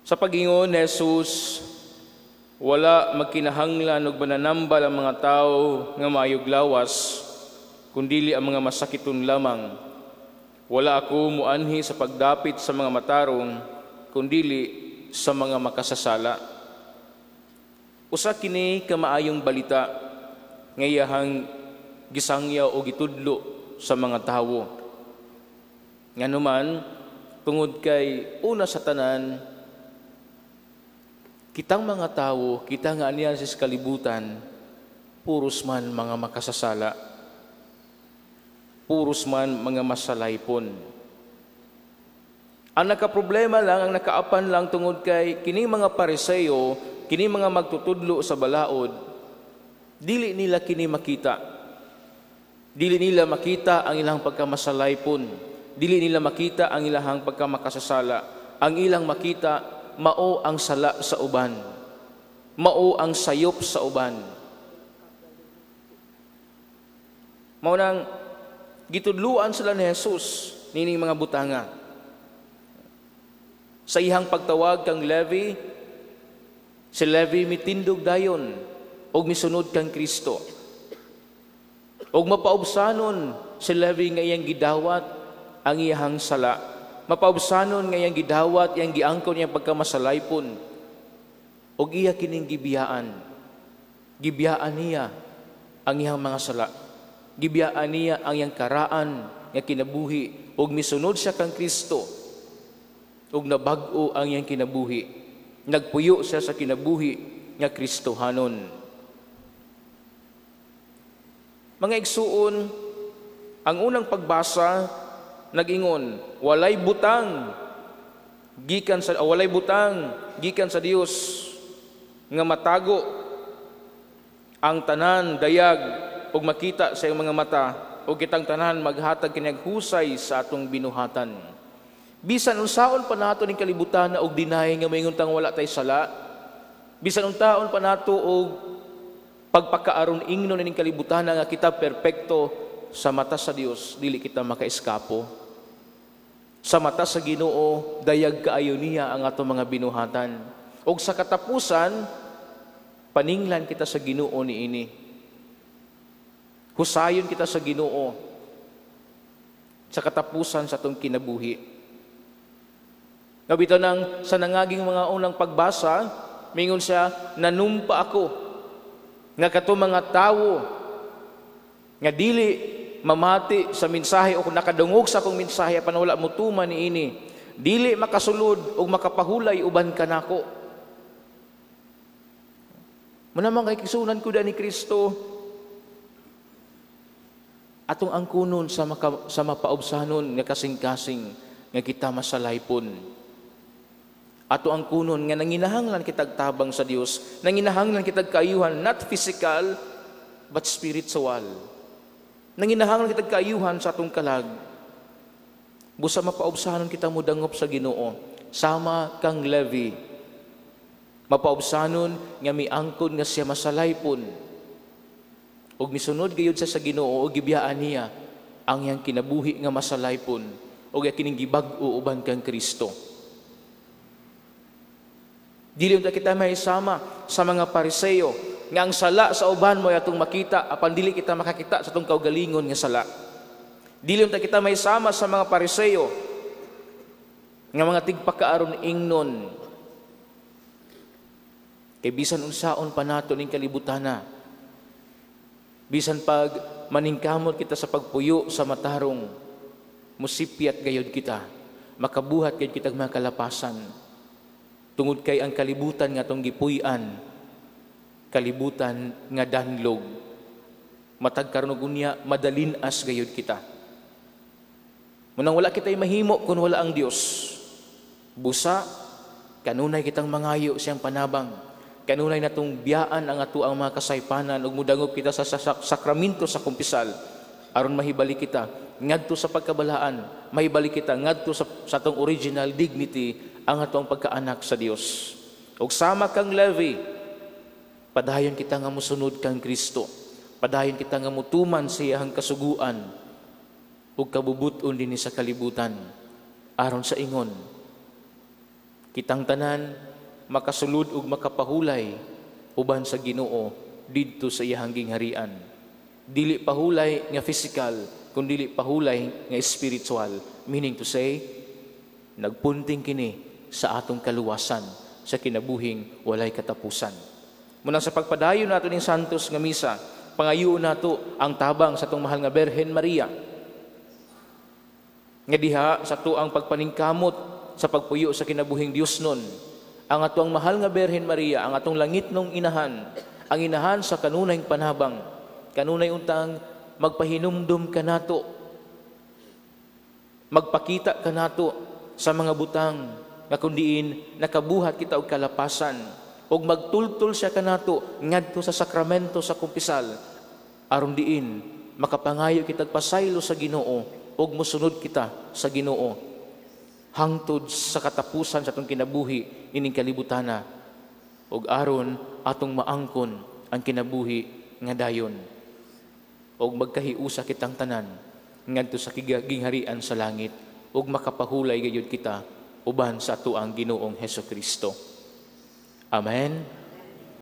Sa pag-ingon ni Jesus, wala magkinahanglan og mananambal ang mga tao nga maayog lawas, kundili ang mga masakiton lamang. Wala ako muanhi sa pagdapit sa mga matarong, kundili sa mga makasasala. Usa kini ka maayong balita nga iyahang gisangyaw o gitudlo sa mga tawo. Nganuman, tungod kay una sa tanan, kitang mga tao, kita nga aniyan sa kalibutan, puros man mga makasasala, puros man mga masalaypon. Ang nakaproblema lang, ang nakaapan lang tungod kay kining mga Pariseo, kining mga magtutudlo sa balaod, dili nila kini makita. Dili nila makita ang ilang pagkamasalaypon. Dili nila makita ang ilang pagkamakasasala. Ang ilang makita, mao ang sala sa uban. Mao ang sayop sa uban. Mao nang gitudluan sila ni Jesus, nining mga butanga. Sa ihang pagtawag kang Levi, si Levi mitindog dayon og misunod kang Kristo. Og mapaubsanon si Levi nga iyang gidawat ang iyang sala. Mapaubsanon nga iyang gidawat, iyang giangkon iyang pagkamasalaypon. Og iya kining gibiyaan. Gibiyaan niya ang iyang mga sala. Gibiyaan niya ang iyang karaan nga kinabuhi. Og misunod siya kang Kristo. Og nabag-o ang iyang kinabuhi. Nagpuyo siya sa kinabuhi nga Kristohanon. Mga igsuon, ang unang pagbasa nag-ingon, walay butang gikan sa Dios nga matago ang tanan dayag ug makita sa iyang mga mata ug kitang tanan maghatag kini husay sa atong binuhatan. Bisan unsaon pa nato ning kalibutan og dinahay nga moingon tang wala tay sala. Bisan untaon pa nato og pagpakaaron ingnon ning kalibutan nga kita perpekto sa mata sa Dios, dili kita makaiskapo. Sa mata sa Ginoo, dayag kaayo niya ang atong mga binuhatan. Og sa katapusan, paninglan kita sa Ginoo niini. Husayon kita sa Ginoo sa katapusan sa atong kinabuhi. Nabito nang sa nangaging mga unang pagbasa, mingon siya, nanumpa ako nga kato mga tawo nga dili mamati sa mensahe o nakadungog sa akong mensahe apan wala mutuman niini, dili makasulod o makapahulay uban kanako. Manamang kay kisunan ko ni Kristo atong angkunon sa mapaubsanon nga kasing-kasing nga kita masalaypon. Ato ang kunon nga nanginahanglan kitag tabang sa Dios, nanginahanglan kitag kaayuhan, not physical but spiritual. Nanginahanglan kitag kaayuhan sa atong kalag. Busa mapaubsanon kita mo dangop sa Ginoo, sama kang Levi. Mapaubsanon nga miangkon nga siya masalaypon. Og misunod gayud sa Ginoo og gibiyaan niya ang iyang kinabuhi nga masalaypon og kining gibag-o uban kang Kristo. Dili unta kita mahisama sa mga Pariseo nga ang sala sa uban mo atong makita apan dili kita makakita sa atong kaugalingon nga sala. Dili unta kita mahisama sa mga Pariseo nga mga tigpakaaron ingnon. Kay bisan unsaon pa nato ning kalibutana, bisan pag maningkamot kita sa pagpuyo sa matarong, musipyat gayud kita, makabuhat gayud kitag mga kalapasan. Tungod kay ang kalibutan nga tong gipuy-an, kalibutan nga danlog. Matag karon unya madalinas gayud kita. Munang wala kitay mahimo kun wala ang Dios. Busa kanunay kitang mangayo siyang panabang. Kanunay natong biyaan ang ato ang mga kasaypanan ug mudangop kita sa sakramento sa kumpisal aron mahibalik kita ngadto sa pagkabalaan, mahibalik kita ngadto sa atong original dignity ang atong pagkaanak sa Dios. Ug sama kang Levi, padayon kita nga mosunod kang Kristo. Padayon kita nga mutuman sa iyang kasuguan ug kabubuton dinhi sa kalibutan aron sa ingon Kitang tanan makasulod ug makapahulay uban sa Ginoo didto sa iyang gingharian. Dili pahulay nga physical, kundi pahulay nga spiritual. Meaning to say, nagpunting kini sa atong kaluwasan sa kinabuhing walay katapusan. Muna sa pagpadayon nato ning santos nga misa, pangayoon nato ang tabang sa atong mahal nga Birhen Maria. Nga diha sa tuang pagpaningkamot sa pagpuyo sa kinabuhing Diosnon, ang atong mahal nga Birhen Maria, ang atong langitnong inahan, ang inahan sa kanunay panabang, kanunay untang magpahinumdum kanato, magpakita kanato sa mga butang nga kundiin nakabuhat kita og kalapasan, og magtultol siya kanato ngadto sa sakramento sa kumpisal, aron diin makapangayo kita pasaylo sa Ginoo og mosunod kita sa Ginoo hangtod sa katapusan sa atong kinabuhi ining kalibutana, ug aron atong maangkon ang kinabuhi nga dayon, ug magkahiusa kitang tanan ngadto sa gingharian sa langit, ug makapahulay gayud kita uban sa atuang Ginoong Hesukristo. Amen.